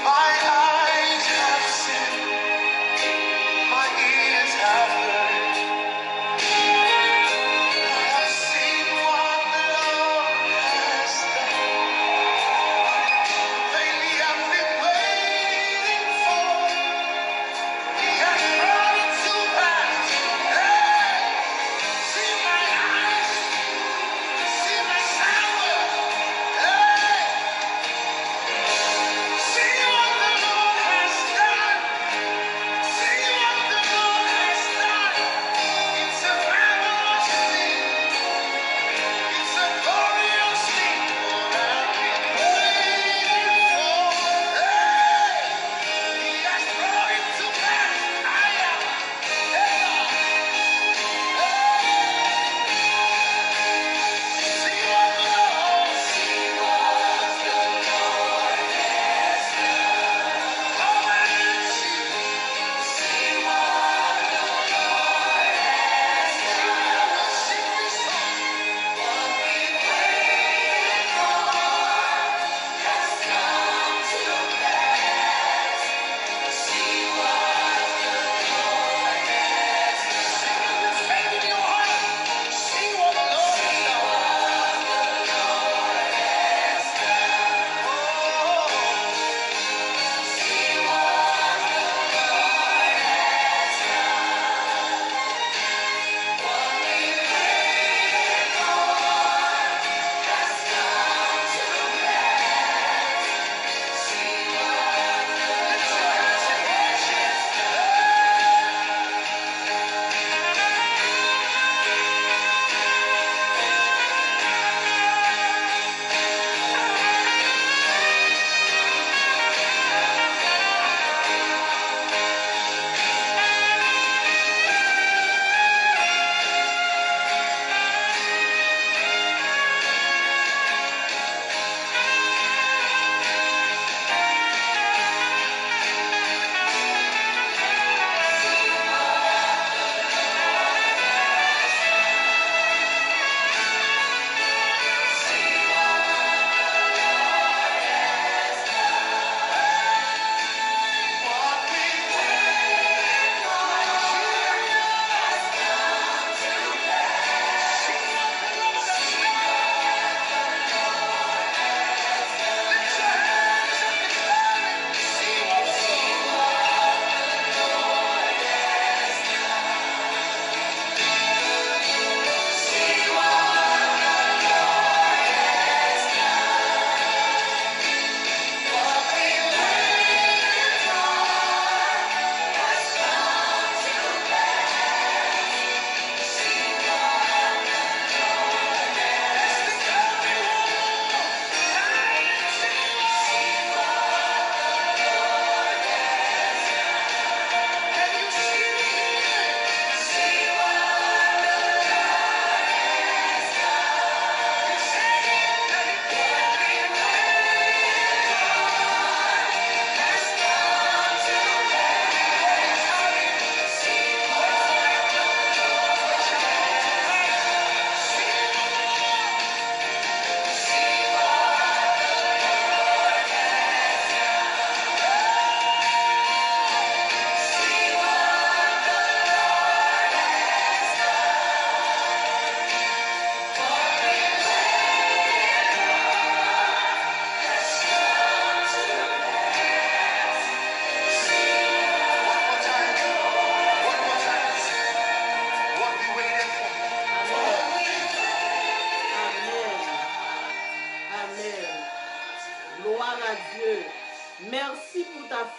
My eyes have seen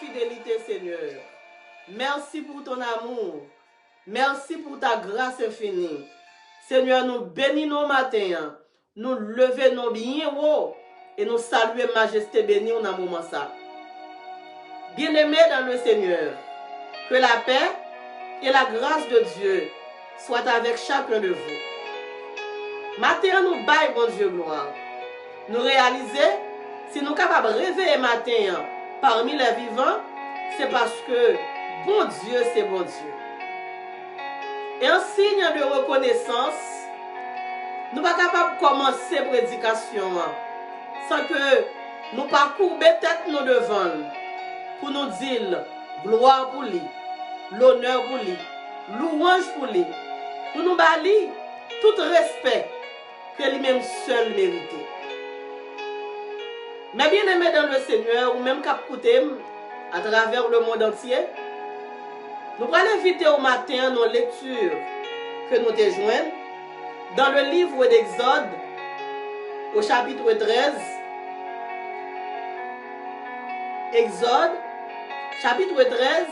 fidélité, Seigneur. Merci pour ton amour. Merci pour ta grâce infinie. Seigneur, nous bénissons matin. Nous levons bien haut et nous saluons majesté bénie dans ce moment ça. Bien-aimés dans le Seigneur, que la paix et la grâce de Dieu soient avec chacun de vous. Matin, nous baillons, bon Dieu, gloire. Nous réaliser, si nous sommes capables de rêver matin parmi les vivants, c'est parce que bon Dieu, c'est bon Dieu. Et en signe de reconnaissance, nous ne sommes pas capables de commencer la prédication sans que nous parcourions tête nous devant pour nous dire gloire pour lui, l'honneur pour lui, louange pour lui, pour nous bâlir tout respect que lui-même seul mérite. Mais bien aimé dans le Seigneur, ou même capouté à travers le monde entier, nous allons inviter au matin nos lectures que nous te joignons dans le livre d'Exode au chapitre 13. Exode, chapitre 13,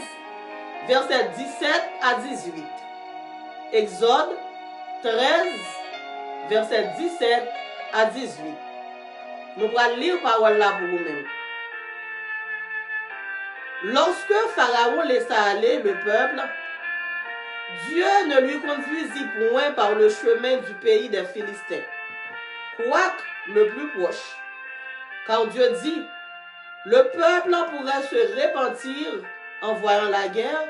versets 17 à 18. Exode 13, versets 17 à 18. Nous allons lire la parole là pour vous-même. Lorsque Pharaon laissa aller le peuple, Dieu ne lui conduisit point par le chemin du pays des Philistins, quoique le plus proche. Car Dieu dit, le peuple pourrait se repentir en voyant la guerre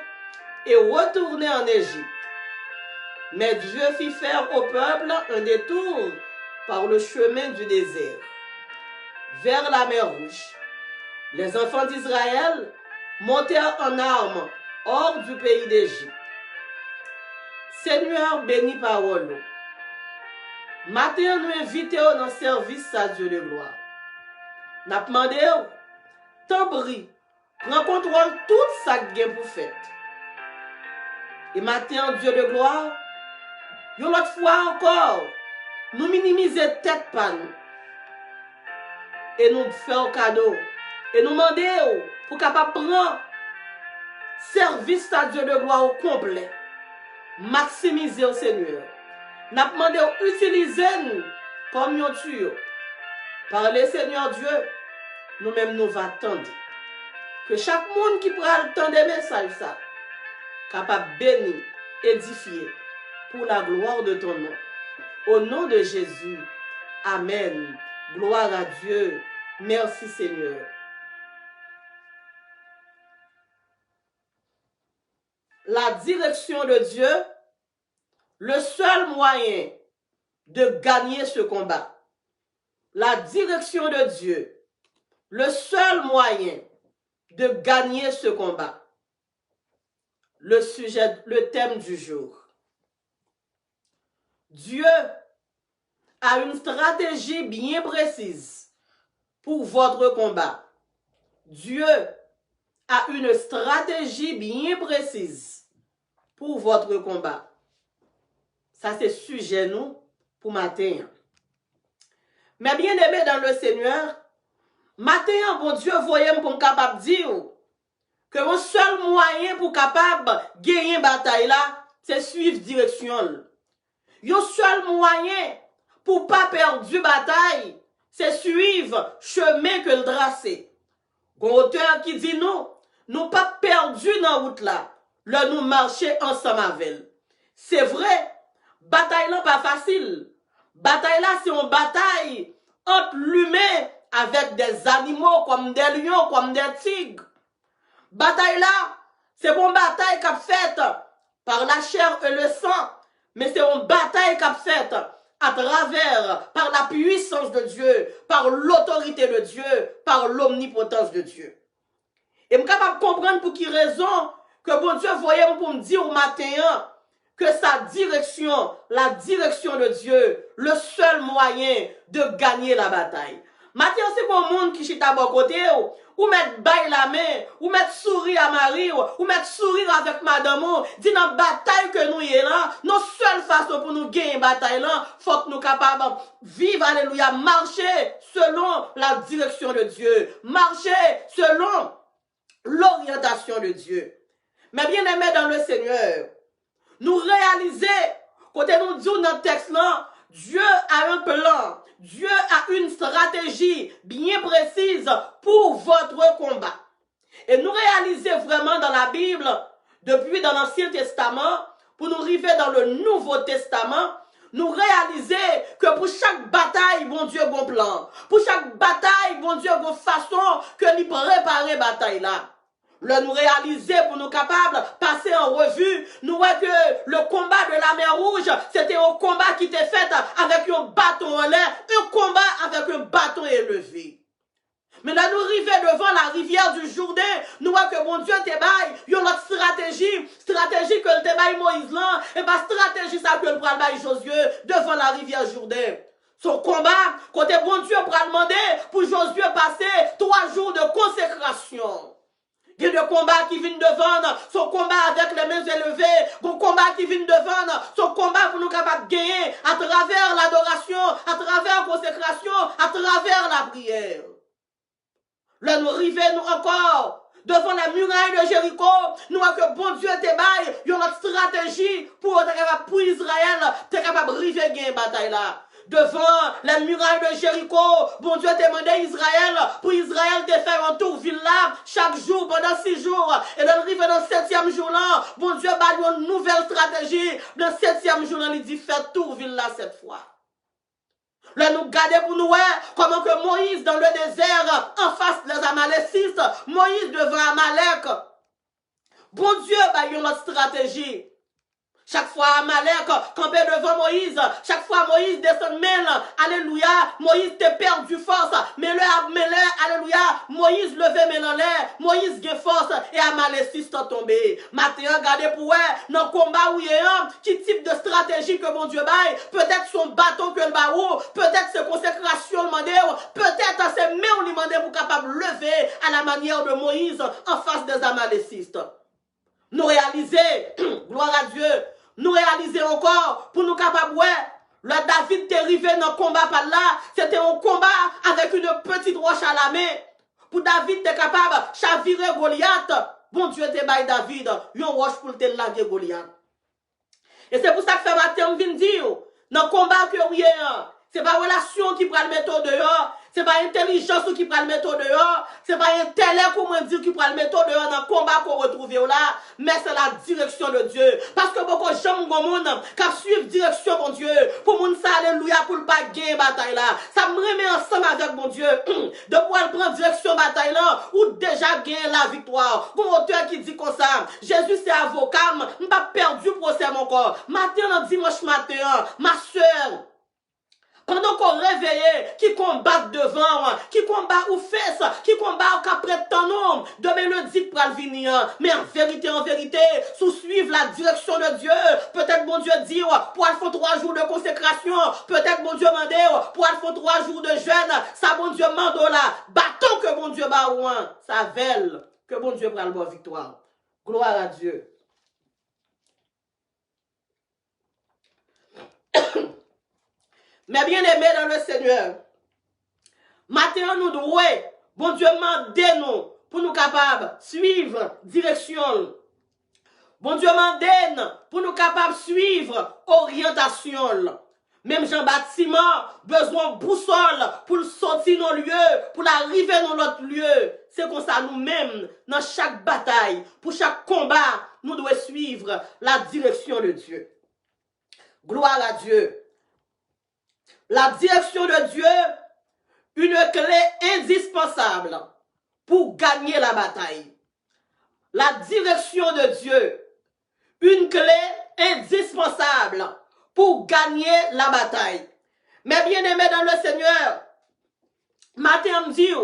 et retourner en Égypte. Mais Dieu fit faire au peuple un détour par le chemin du désert, vers la mer Rouge. Les enfants d'Israël montèrent en armes hors du pays d'Égypte. Seigneur, bénis parole. Matin, nous invitons dans le service à Dieu de gloire. Nous demandons, t'en prie, prends contrôle tout ça que vous pour faire. Et matin, Dieu de gloire, une autre fois encore, nous minimiser tête par nous. Et nous faire cadeau. Et nous demandons pour capable prendre service à Dieu de gloire au complet. Maximiser au Seigneur. Nous demandons d'utiliser nous comme nous tuons. Par le Seigneur Dieu, nous-mêmes nous va attendre. Que chaque monde qui prend le temps des messages, ça, capable de bénir, édifier, pour la gloire de ton nom. Au nom de Jésus, Amen. Gloire à Dieu. Merci Seigneur. La direction de Dieu, le seul moyen de gagner ce combat. La direction de Dieu, le seul moyen de gagner ce combat. Le sujet, le thème du jour. Dieu a une stratégie bien précise pour votre combat. Dieu a une stratégie bien précise pour votre combat. Ça, c'est sujet nous pour matin. Mais bien aimé dans le Seigneur, matin, bon Dieu, voyez pour capable dire que mon seul moyen pour capable gagner bataille là, c'est suivre direction. Le seul moyen pour pas perdre du bataille, c'est suivre chemin que le tracé. Gon auteur qui dit nous pas perdu dans route là, là nous marcher ensemble avec elle. C'est vrai, bataille là pas facile. Bataille là c'est une bataille entre l'humain avec des animaux comme des lions, comme des tigres. Bataille là, c'est une bataille qu'a faite par la chair et le sang, mais c'est une bataille qu'a faite à travers, par la puissance de Dieu, par l'autorité de Dieu, par l'omnipotence de Dieu. Et je suis capable de comprendre pour qui raison que bon Dieu voyait pour me dire au matin que sa direction, la direction de Dieu, le seul moyen de gagner la bataille. Matin, c'est pour le monde qui chita à bon côté, ou mettre bail la main, ou mettre sourire à Marie, ou mettre sourire avec madame, dit dans la bataille que nous y est là, nos seules façons pour nous gagner la bataille là, faut que nous capables de vivre, alléluia, marcher selon la direction de Dieu, marcher selon l'orientation de Dieu. Mais bien aimé dans le Seigneur, nous réaliser, quand nous disons dans le texte là, Dieu a un plan, Dieu a une stratégie bien précise pour votre combat. Et nous réaliser vraiment dans la Bible, depuis dans l'Ancien Testament, pour nous arriver dans le Nouveau Testament, nous réaliser que pour chaque bataille, bon Dieu a un plan. Pour chaque bataille, bon Dieu a une façon que nous préparer bataille là. Nous réaliser pour nous capables passer en revue, nous voyons que le combat de la mer Rouge, c'était un combat qui était fait avec un bâton en l'air, un combat avec un bâton élevé. Mais là, nous arrivons devant la rivière du Jourdain, nous voyons que mon Dieu te baille, il y a notre stratégie que le te baille Moïse là, et pas stratégie ça que le pral baille Josué devant la rivière Jourdain. Son combat, côté bon Dieu pral demander pour Josué passer 3 jours de consécration. Il y a des combats qui viennent devant, son combat avec les mains élevées, son combat qui vient devant, son combat pour nous capables de gagner à travers l'adoration, à travers la consécration, à travers la prière. Là, nous arrivons encore devant la muraille de Jéricho, nous voyons que bon Dieu te baille, il y a notre stratégie pour Israël, tu es capable de arriver à gagner bataille là. Devant la muraille de Jéricho, bon Dieu t'a demandé Israël, pour Israël de faire un tour ville là, chaque jour, pendant 6 jours. Et d'arriver dans le 7e jour là, bon Dieu a une nouvelle stratégie. Dans le 7e jour là, il dit faire tour ville là cette fois. Là, nous gardons pour nous, comment que Moïse dans le désert, en face des Amalécistes, Moïse devant Amalek. Bon Dieu a une autre stratégie. Chaque fois Amalek campait devant Moïse, chaque fois Moïse descend mêle, alléluia, Moïse te perdu force, mais alléluia, Moïse levait mêle en l'air, Moïse gagne force et Amaléciste tombé. Maintenant, regardez pour dans le combat où il y a qui type de stratégie que mon Dieu baille, peut-être son bâton que le baou, peut-être ses consécrations le mandé, peut-être ses mains lui mandé pour capable lever à la manière de Moïse en face des Amalécistes. Nous réaliser, gloire à Dieu, nous réaliser encore pour nous capables, le David est arrivé dans le combat par là, c'était un combat avec une petite roche à la main. Pour David, t'es capable de chavirer Goliath. Bon Dieu te baille David, une roche pour te laguer Goliath. Et c'est pour ça que fait matin, je viens dire, dans le combat que vous avez, c'est pas relation qui prend le méthode dehors, c'est pas intelligence qui prend le méthode dehors, c'est pas intellect comment dire qui prend le méthode dehors dans le combat qu'on retrouve là, mais c'est la direction de Dieu. Parce que beaucoup de gens qui suivent direction de Dieu, pour mon ça, alléluia, pour ne pas gagner bataille là. Ça me remet ensemble avec mon Dieu. De pouvoir prendre direction bataille là, ou déjà gagner la victoire. Bon auteur qui dit comme ça, Jésus c'est avocat, je n'ai pas perdu procès mon corps. Matin, dimanche matin, ma soeur, pendant qu'on réveille, qui combat devant, qui combat ou fesses, qui combat qu'après ton nom, demain le dit pour le venir. Mais en vérité, sous suivre la direction de Dieu, peut-être mon Dieu dit, pour aller faire 3 jours de consécration, peut-être mon Dieu mande, pour aller faire 3 jours de jeûne, ça bon Dieu mande là, bâton que mon Dieu bat ou ça velle, que mon Dieu prend la victoire. Gloire à Dieu. Mais bien aimé dans le Seigneur, maintenant nous devons, bon Dieu mande nous pour nous capables suivre direction. Bon Dieu mande pour nous capables suivre orientation. Même Jean-Baptiste, besoin de boussole pour sortir dans le lieu, pour arriver dans notre lieu. C'est comme ça nous-mêmes, dans chaque bataille, pour chaque combat, nous devons suivre la direction de Dieu. Gloire à Dieu. La direction de Dieu, une clé indispensable pour gagner la bataille. La direction de Dieu, une clé indispensable pour gagner la bataille. Mais bien aimé dans le Seigneur, matin me dit,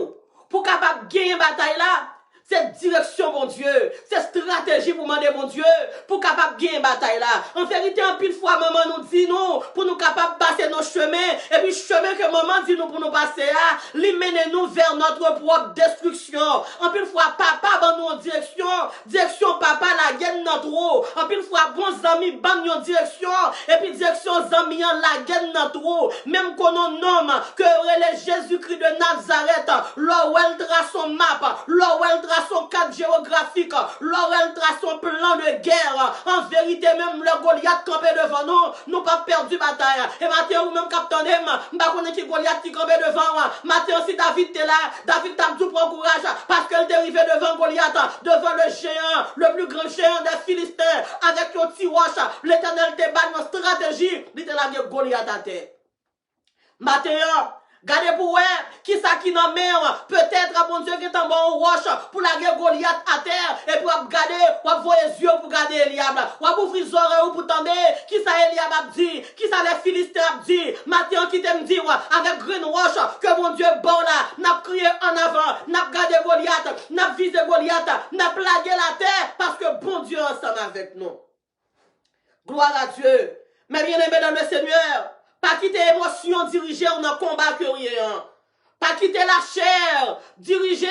pour capable gagner la bataille là, cette direction, mon Dieu, cette stratégie pour demander, mon Dieu, pour capable gagner la bataille là. En vérité, en pile fois, maman nous dit nous, pour nous capable passer nos chemins, et puis chemin que maman dit nous pour nous passer là, lui mène nous vers notre propre destruction. En pile fois, papa, nous en direction papa la gaine nan trop. En pile fois bon zami ban yon direction et puis direction zami la gaine nan trop. Même qu'on nomme que relais Jésus-Christ de Nazareth, l'ouel tra son map, l'ouel tra son cadre géographique, l'ouel tra son plan de guerre. En vérité même le Goliath campé devant nous, nous pas perdu bataille. Et maintenant ou même capitaine, m'pa connaît qui Goliath qui campé devant. Maintenant si David t'es là, David t'a dit prend courage parce qu'elle est arrivé devant Goliath, devant le géant, le plus grand géant des Philistins, avec le petit roche. L'Éternel te bat une stratégie, il te l'a mis Goliath à terre. Maintenant, gardez pour qui ça qui n'a mer, peut-être bon Dieu qui est en bon roche pour la guerre Goliath à terre et pour garder, pour voir les yeux pour garder Eliab, pour ouvrir les oreilles pour tendre qui ça Eliab a dit, qui ça les Philistins a dit, maintenant qui t'aime dire avec green roche que mon Dieu bon là, n'a crié en avant, n'a gardé Goliath, n'a visé Goliath, n'a plagué la terre parce que bon Dieu ensemble avec nous. Gloire à Dieu. Mais bien aimé dans le Seigneur, pas quitter émotion dirigée dans le combat que rien. Pas quitter la chair dirigée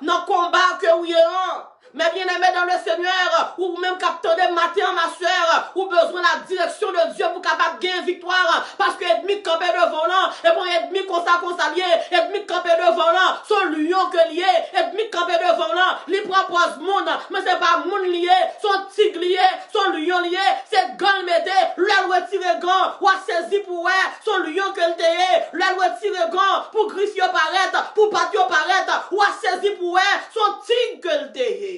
dans le combat que rien. Mais bien aimé dans le Seigneur, ou même capteur de matin, ma soeur, ou besoin de la direction de Dieu pour capable gagner victoire. Parce que ennemi campé devant là, et pour ennemi qu'on lié, ennemi campé devant là, son lion que lié, ennemi campé devant là, il propose monde, mais c'est pas monde lié, son tigre lié, son lion lié, c'est gang mété, l'elle retire gant, ou a saisi pour son lion que le téye, l'elle retire gant, pour griffier paraître, pour patio paraître, ou a saisi pour son tigre que le téye.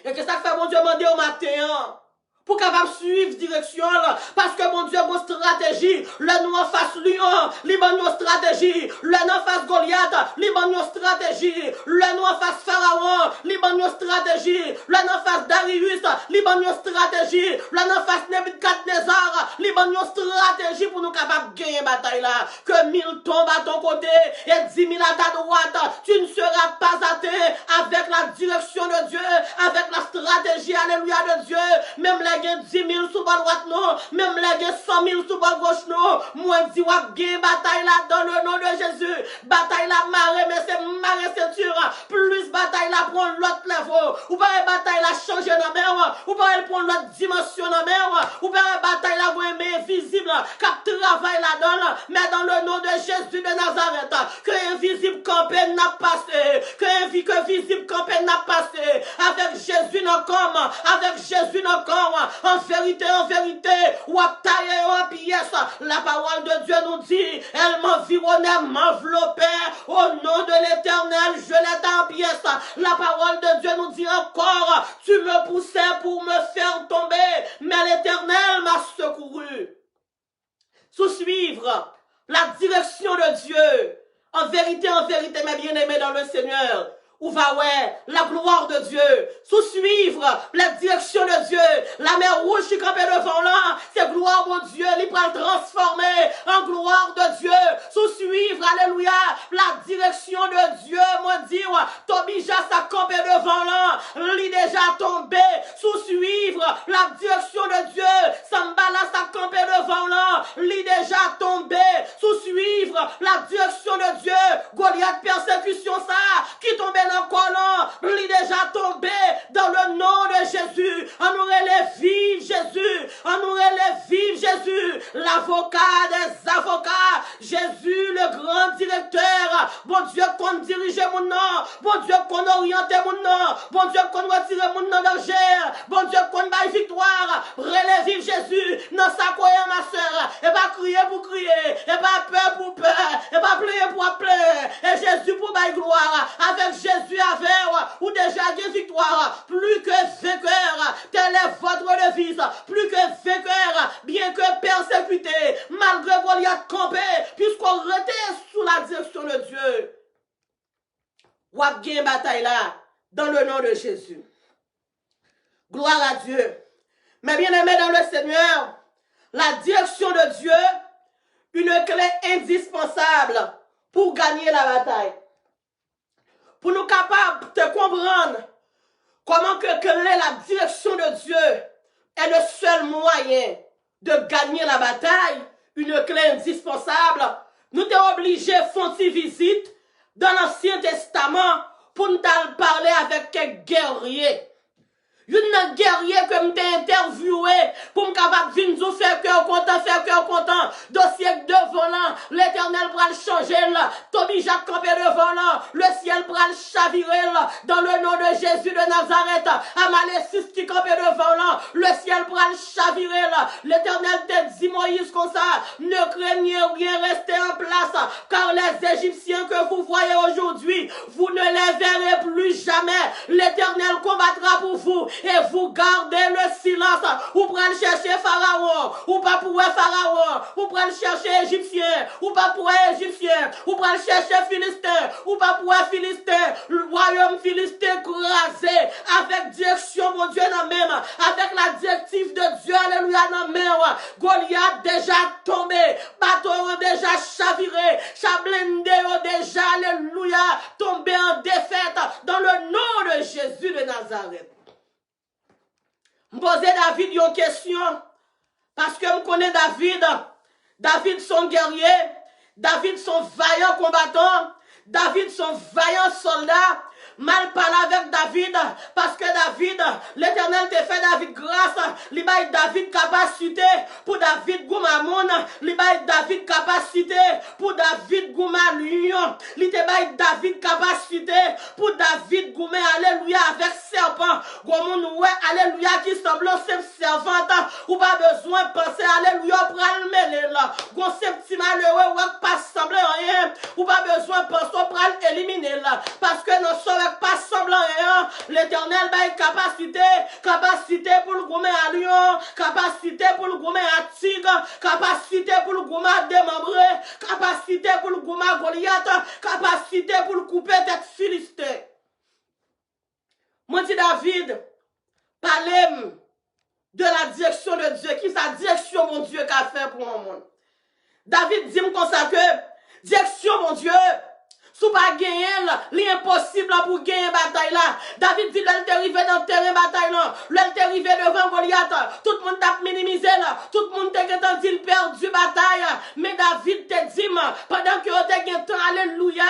Et que ça fait mon Dieu demander au matin pour capable suivre direction là, parce que mon Dieu mon stratégie, le nous en face lion, liban nos stratégie, le nous en face Goliath, liban nos stratégie, le nous en face Pharaon, liban nos stratégie, le nous en face Darius, liban nos stratégie, le nous en face Nebuchadnezzar, liban nos stratégie pour nous capable gagner bataille là, que 1000 tombent à ton côté et 10 000 à ta droite, tu ne seras pas atteint avec la direction de Dieu, avec la stratégie, alléluia de Dieu, même les 10 000 sous bas droite non, même les 100 000 sous bas gauche non, moi dis wap gen bataille là dans le nom de Jésus, bataille là marée mais c'est marée ceinture, plus bataille là prend l'autre level, ou pas bataille là changer dans mer, ou pas prendre l'autre dimension dans mer, ou pas bataille là voyer mais visible, cap travail là-dedans, mais dans le nom de Jésus de Nazareth, que invisible campé n'a passé, que visible campé n'a passé, avec Jésus dans corps, avec Jésus dans corps, en vérité, ou à tailler en pièces, la parole de Dieu nous dit, elle m'environnait, m'enveloppait, au nom de l'Éternel, je l'étais en pièces. La parole de Dieu nous dit encore, tu me poussais pour me faire tomber, mais l'Éternel m'a secouru. Sous-suivre la direction de Dieu, en vérité, mes bien-aimés dans le Seigneur, ou va la gloire de Dieu, sous-suivre la direction de Dieu, la mer rouge qui campait devant là, c'est gloire mon Dieu, il va le transformer en gloire de Dieu, sous-suivre, alléluia, la direction de Dieu, mon Dieu, Tobija ça campé devant là, il est déjà tombé, sous-suivre la direction de Dieu, Sambala ça campé devant là, il est déjà tombé, sous-suivre la direction de Dieu, Goliath persécution ça, qui tombait dans le colon, il est déjà tombé dans le nom de Jésus. On nous relève vive Jésus. On nous relève vive Jésus. L'avocat des avocats. Jésus, le grand directeur. Bon Dieu, qu'on dirige mon nom. Bon Dieu, qu'on oriente mon nom. Bon Dieu, qu'on retire mon nom danger. Bon Dieu, qu'on baille victoire. Relève vive Jésus. Non, ça quoi, ma soeur. Et pas crier pour crier. Et pas peur pour peur. Et pas pleurer pour pleurer. Et Jésus pour baille gloire. Avec Jésus avec ou déjà des victoires, plus que vainqueur, telle est votre devise, plus que vainqueur, bien que persécuté, malgré Goliath campé, puisqu'on était sous la direction de Dieu. Ou a bien bataille là, dans le nom de Jésus. Gloire à Dieu. Mais bien aimé dans le Seigneur, la direction de Dieu, une clé indispensable pour gagner la bataille. Pour nous capables de comprendre comment que la direction de Dieu est le seul moyen de gagner la bataille, une clé indispensable, nous sommes obligés de faire une visite dans l'Ancien Testament pour nous parler avec quelques guerriers. Une guerrier que m'te interviewé pour m'capable venir faire cœur content. Dossier devant là, l'Éternel pral changer là. Toby Jacques campé devant là, le ciel pral chavirer là. Dans le nom de Jésus de Nazareth, Amalécis qui campé devant là, le ciel pral chavirer là. L'Éternel te dit Moïse comme ça, ne craignez rien, restez en place, car les Égyptiens que vous voyez aujourd'hui, vous ne les verrez plus jamais. L'Éternel combattra pour vous et vous gardez le silence. Ou prenez chercher Pharaon, ou pas pour Pharaon, ou prenez chercher Égyptien, ou pas pour Égyptien, ou prenez chercher Philistin, ou pas pour Philistin. Le royaume philistin crasé avec direction, mon Dieu, non même, avec la directive de Dieu, alléluia, non même. Goliath déjà tombé, bateau déjà chaviré, chablende déjà, alléluia, tombé en défaite dans le nom de Jésus de Nazareth. Je pose David une question, parce que je connais David. David son guerrier, David son vaillant combattant, David son vaillant soldat. Mal parler avec David, parce que David, l'Éternel te fait David grâce, li bail David capacité pour David Goumamoun, li bail David capacité pour David Goumalion, li te bail David capacité pour David Goumé, alléluia, avec serpent, Goumoun ouais, alléluia, qui semble cette servante, ou pas besoin de penser, alléluia, pour le mêler là, gon ce petit malheureux, ou pas sembler rien, ou pas besoin de penser, pour l'éliminer là, parce que nous sommes pas semblant rien. L'Éternel a une capacité pour le gommer à lion, capacité pour le gommer à tigre, capacité pour le gommer à démembrer, capacité pour le gommer à Goliath, capacité pour le couper tête philistin. Moi dis David, parlez de la direction de Dieu, qui sa direction mon Dieu qu'a fait pour mon monde. David dit comme ça que direction mon Dieu. Sous pas gagner, l'impossible pour gagner bataille là. David dit, l'elle t'est arrivé dans le terrain bataille là. L'elle t'est arrivé devant Goliath. Tout le monde t'a minimisé là. Tout le monde t'a dit, il perdu bataille. Mais David te dit, pendant que tu as temps, alléluia,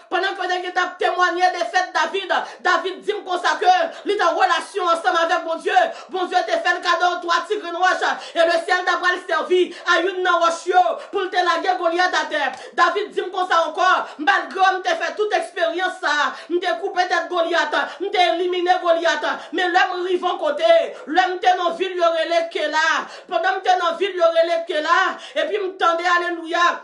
pendant que tu as témoigné des fêtes David, David dit comme ça que, il est en relation ensemble avec mon Dieu. Bon Dieu t'a fait le cadeau, toi, tigre noir, et le ciel t'a pas servi à une roche pour te laguer Goliath à terre. David dit comme ça encore, malgré m'te fait toute expérience ça, m'te coupé tête Goliath, m'te éliminé Goliath, mais l'homme arrive en côté, l'homme t'es dans ville, il y aurait les que là, pendant m'te dans ville, il y aurait les que là, et puis m'tendait, alléluia.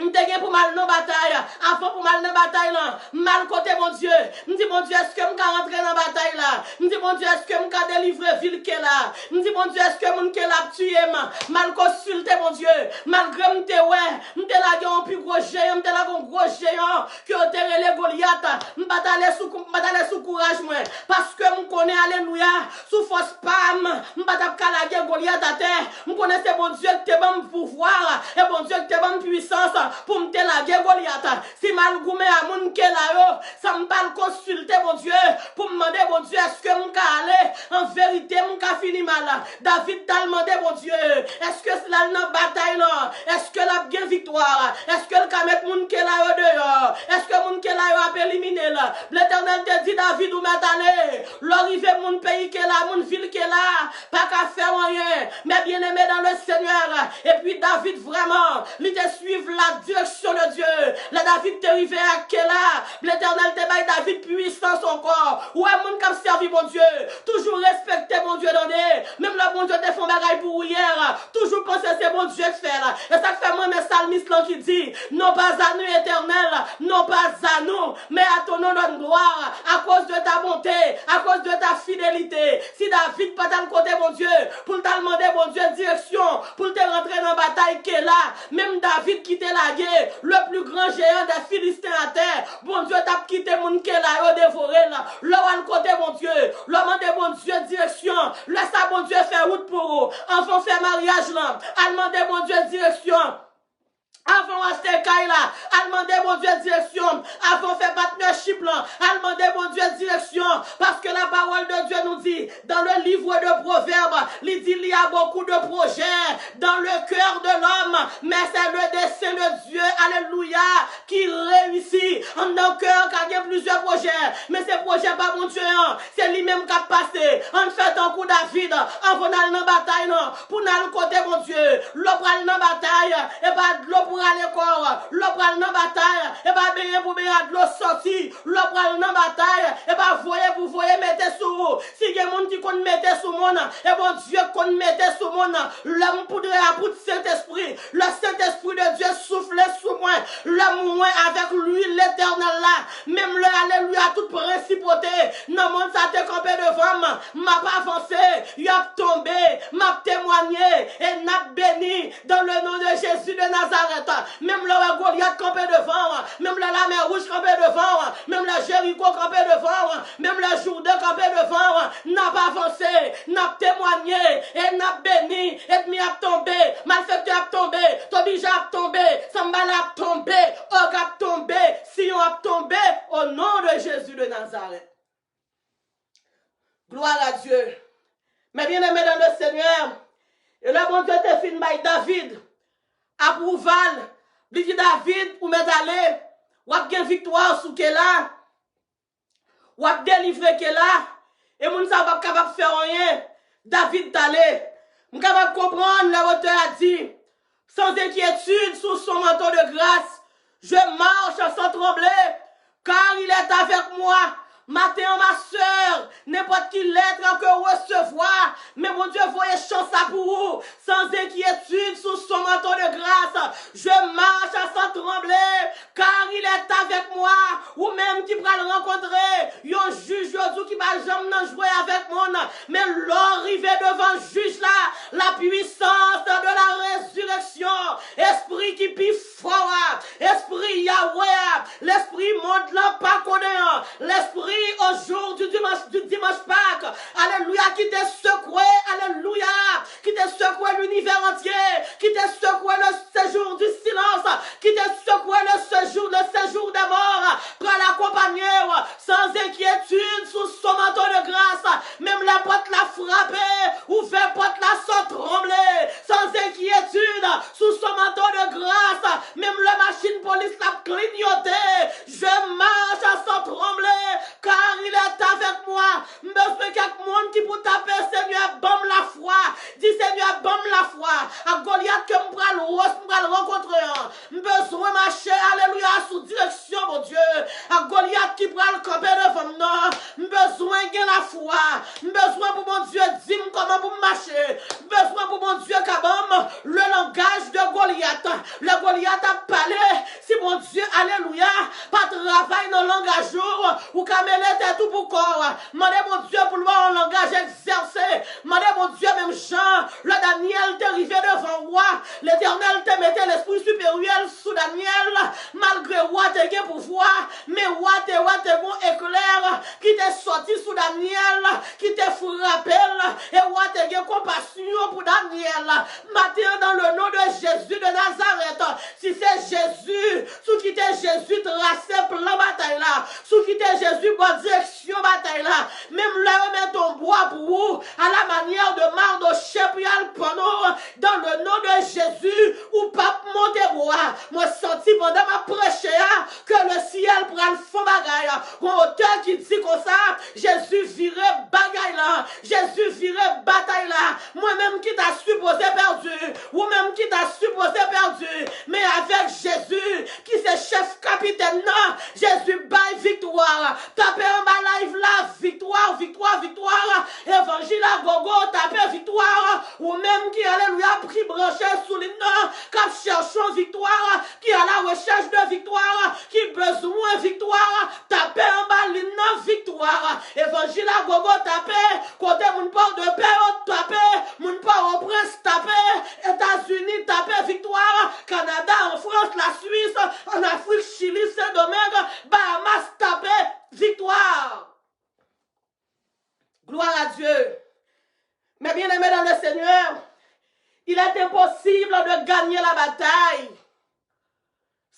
M'te pour mal dans bataille, avant pour mal dans bataille là, mal côté mon Dieu. M'dit mon Dieu, est-ce que m'ka rentrer dans bataille là? M'dit mon Dieu, est-ce que m'ka délivrer ville que là? M'dit mon Dieu, est-ce que m'ke l'a tué mal consulté mon Dieu, malgré m'te ouais, m'te la un plus gros géant, m'te la un gros géant que au terre les Goliath, m'bataler sous courage moi, parce que m'connais alléluia, sous force pam, m'bata la Goliath à terre, m'connais c'est bon Dieu qui te bon pouvoir et bon Dieu qui te bon puissance. Pour me la Goliath. Si mal goumé à mon ke la yo, ça me parle consulter mon Dieu pour me demander mon Dieu est-ce que m'ka aller en vérité m'ka fini mal. David t'a demandé mon Dieu, est-ce que c'est là dans bataille là? Est-ce que la bien victoire? Est-ce que le ka mettre mon ke la yo dehors? Est-ce que mon ke la yo a éliminé là? L'Éternel te dit David ou m'attaller. L'arrivée mon pays que là, mon ville que là, pas qu'à faire rien, mais bien aimé dans le Seigneur. Et puis David vraiment, il te suivre la direction de Dieu. La David t'est arrivé à quel là? L'Éternel te baille David puissance encore. Ouais, mon cap servi mon Dieu. Toujours respecter mon Dieu donné. Même le bon Dieu te font bagaille pour hier. Toujours penser c'est mon Dieu de faire. Et ça fait moi mes salmistes là qui dit, non pas à nous éternel, non pas à nous, mais à ton nom de gloire, à cause de ta bonté, à cause de ta fidélité. Si David pas dans le côté mon Dieu, pour te demander mon Dieu direction, pour te rentrer dans la bataille qui est là, même David qui t'a lagué, le plus grand géant des Philistins à terre, bon Dieu t'a quitté mon qui est là, dévoré là, le côté mon Dieu, le demandé mon Dieu direction, laisse à mon Dieu faire route pour eux, enfant faire mariage là, à demander mon Dieu direction. Avant acheter caille là, à demander, mon Dieu, direction, avant faire partnership là, à demander, mon Dieu, direction, parce que la parole de Dieu nous dit, dans le livre de Proverbes, il dit, il y a beaucoup de projets dans le cœur de l'homme, mais c'est le dessein de Dieu, alléluia, qui réussit. En nos cœurs, il y a plusieurs projets, mais ces projets pas mon Dieu, c'est lui-même qui a passé. En fait, un coup David, en venant dans la bataille, pour nous côté, mon Dieu, l'eau pral dans la bataille, et pas de l'eau pour aller corps, l'eau pral dans la bataille, et pas bien pour bien de l'eau sortie, l'eau pral dans la bataille, et pas voyer pour voyer, mettez sous. Si il y a des gens qui qu'on mette sous mon, et bon Dieu qu'on mette sous mon, l'homme poudre à bout de Saint-Esprit, le Saint-Esprit de Dieu souffle sous moi, l'homme moins avec lui, l'éternel là, même le alléluia, toute principauté, non, mon ça te campé devant moi, m'a pas avancé, il a tombé, m'a témoigné, et n'a béni, dans le nom de Jésus de Nazareth, même le Goliath campé devant, même la mer rouge campé devant, même le Jéricho campé devant, même le Jourdain campé devant, n'a pas avancé, n'a témoigné, et n'a béni, et mi a tombé, malfaiteur a tombé, Tobija a tombé, Sambal a tombé, Og a tombé, Sion a tombé, au nom de Jésus de Nazareth. Gloire à Dieu. Mais bien aimé dans le Seigneur, et le bon Dieu te fin by David, approuval, il dit David, pour m'aller, ou a bien victoire sous qu'elle a, ou a délivré qu'elle a, et moun sa pas capable de faire rien. David d'aller, moun capable de comprendre, le auteur a dit, sans inquiétude, sous son manteau de grâce, je marche sans trembler, car il est avec moi. Matin, ma soeur, n'importe qui lettre que recevoir, mais mon Dieu, voyez chance pour vous, sans inquiétude, sous son manteau de grâce, je marche sans trembler, car il est avec moi, ou même qui va le rencontrer, un juge qui va jamais jouer avec moi, mais l'arrivée devant le juge là, la puissance de la résurrection, esprit qui piffe fort, esprit Yahweh, l'esprit monde là pas connaît, l'esprit au jour du dimanche Pâques, alléluia, qui t'a secoué, alléluia, qui t'a secoué l'univers entier, qui t'a secoué le séjour du silence, qui t'a secoué le séjour des morts, pour l'accompagner sans inquiétude sous son manteau de grâce, même la porte l'a frappé, ouvert porte la sans trembler, sans inquiétude sous son manteau de grâce, même la machine police l'a clignoté, je marche sans trembler, car il est avec moi. Besoin quelque monde qui pour taper, Seigneur, bombe la foi. Dis Seigneur, bombe la foi. À Goliath que m'bral rencontrer. Besoin marcher, alléluia, sous direction, mon Dieu. À Goliath qui pral camper devant nous. Besoin de la foi. Besoin pour mon Dieu, dis-moi comment pour marcher. Besoin pour mon Dieu, kabam, le langage de Goliath. Le Goliath a parlé. Si mon Dieu, alléluia, pas travail dans le langage jour, ou camélé tout pour corps. Mandez mon Dieu pour le voir en langage exercé. Mandez mon Dieu, même Jean, le Daniel t'est arrivé devant roi. L'Éternel te mettait l'esprit supérieur sous Daniel. Malgré roi t'es pour voir, mais roi t'es bon éclair qui t'est sorti sous Daniel, qui t'est frappé, et roi t'es compassion pour Daniel. Maintenant, dans le nom de Jésus de Nazareth, si c'est Jésus, sous qui t'es Jésus tracé plan bataille là, sous qui t'es Jésus bonne direction bataille là, même là on met ton bois pour vous, à la manière de Mardoché puis pendant dans le nom de Jésus, ou pape monter bois, moi senti pendant ma prêche que le ciel prend le fond bagaille, mon auteur qui dit comme ça, Jésus virait bagaille là, Jésus virait bataille là, moi-même qui t'a supposé perdu, ou même qui t'a supposé perdu, mais avec Jésus, qui c'est chef capitaine, non, Jésus baille victoire, tapez en bas live là, victoire, victoire, victoire, évangile à gogo, tapez victoire, ou même qui, alléluia, pris branché sous les noms, qui cherchons victoire, qui a la recherche de victoire, qui besoin victoire, tapez en bas les noms, victoire, évangile à gogo, tapez, côté mon port de paix, tapez, mon port au prince, tapez, États-Unis, tapez victoire, Canada, en France, la Suisse, en Afrique, Chili, Saint-Domingue, Bahamas, tapez, victoire. Gloire à Dieu. Mais bien aimé dans le Seigneur, il est impossible de gagner la bataille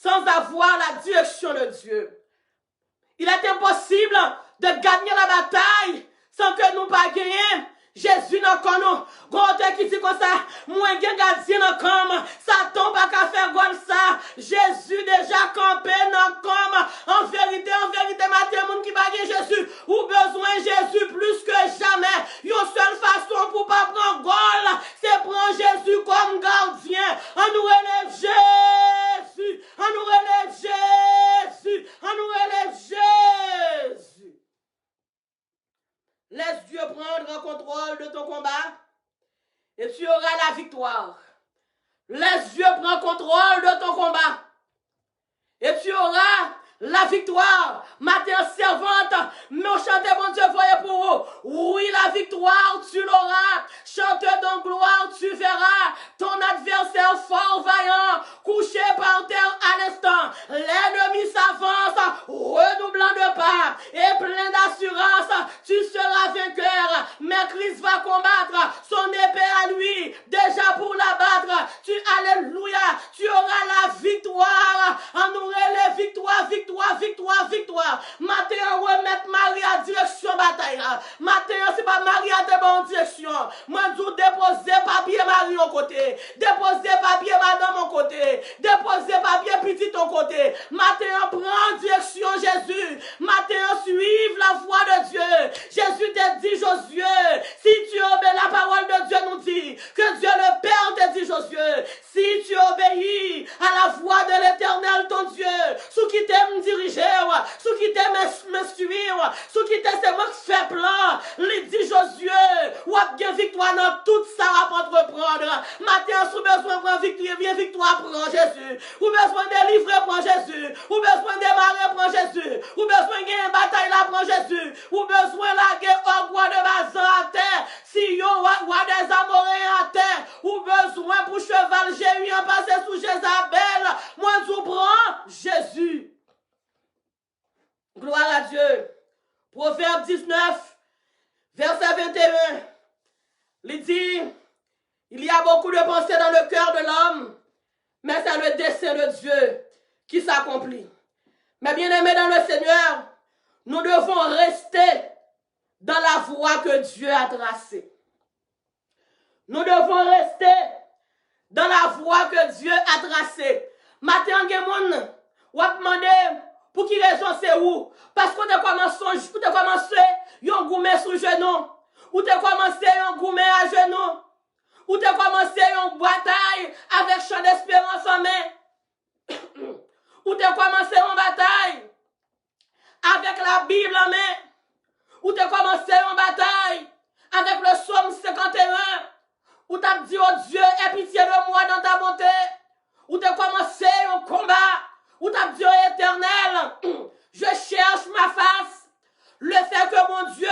sans avoir la direction de Dieu. Il est impossible de gagner la bataille sans que nous pas gagnions. Jésus n'a pas nous. Quand qui dit comme ça, moi j'ai gardien dans comme Satan pas qu'à faire comme ça. Jésus déjà campé dans comme en vérité, matin monde qui pas Jésus ou besoin Jésus plus que jamais. Une seule façon pour pas prendre gol, c'est prendre Jésus comme gardien. On nous relève Jésus, on nous relève Jésus, on nous relève Jésus. Laisse Dieu prendre contrôle de ton combat et tu auras la victoire. Laisse Dieu prendre contrôle de ton combat et tu auras la victoire. Matin servante, mais chantez bon Dieu, voyez pour vous. Oui, la victoire, tu l'auras. Chante dans gloire, tu verras. Ton adversaire fort vaillant, couché par terre à l'instant. L'ennemi s'avance, redoublant de pas et plein d'assurance. Tu seras vainqueur, mais Christ va combattre. Son épée à lui, déjà pour l'abattre. Alléluia, tu auras la victoire. En nous relève victoire, victoire, victoire, victoire. Matin, remettre Marie à direction bataille. Matin, c'est pas Marie à te bonne direction. Moi, je déposer papier Marie au côté. Déposer papier madame au côté. Déposer papier petit au côté. Matin, prends direction Jésus. Matin, suive la voix de Dieu. Jésus te dit, Josué, si tu obéis la parole de Dieu, nous dit que Dieu le Père te dit, Josué, si tu obéis à la voix de l'Éternel, ton Dieu, sous qui t'aime diriger, sous qui t'aime me suivre, sous qui t'aime c'est moi qui fais plan, il dit Josué, ou a bien victoire dans tout ça à entreprendre. Matin, sous besoin de victoire, viens victoire, prends Jésus. Ou besoin de livrer, prends Jésus. Ou besoin de démarrer, prends Jésus. Ou besoin de gagner une bataille, là, prends Jésus. Ou besoin de guerre au bois de Bazan à terre. Si yon ou des Amoréens à terre. Ou besoin pour cheval, j'ai eu un passé sous Jézabel. Moi, je prends Jésus. Gloire à Dieu. Proverbe 19, verset 21. Il dit, il y a beaucoup de pensées dans le cœur de l'homme, mais c'est le dessein de Dieu qui s'accomplit. Mais bien aimés dans le Seigneur, nous devons rester dans la voie que Dieu a tracée. Nous devons rester dans la voie que Dieu a tracée. Matin, on va demander pour qui raison c'est où? Parce qu'on a commencé, yon goumé sous genou. Ou t'as commencé un goumé à genoux. Ou t'as commencé une bataille avec chant d'espérance en main. Ou t'as commencé une bataille avec la Bible en main. Ou t'as commencé une bataille avec le psaume 51. Ou t'as dit, oh Dieu, aie pitié de moi dans ta bonté. Ou t'as commencé un combat. Ou t'as dit, oh Éternel, je cherche ma face. Le fait que mon Dieu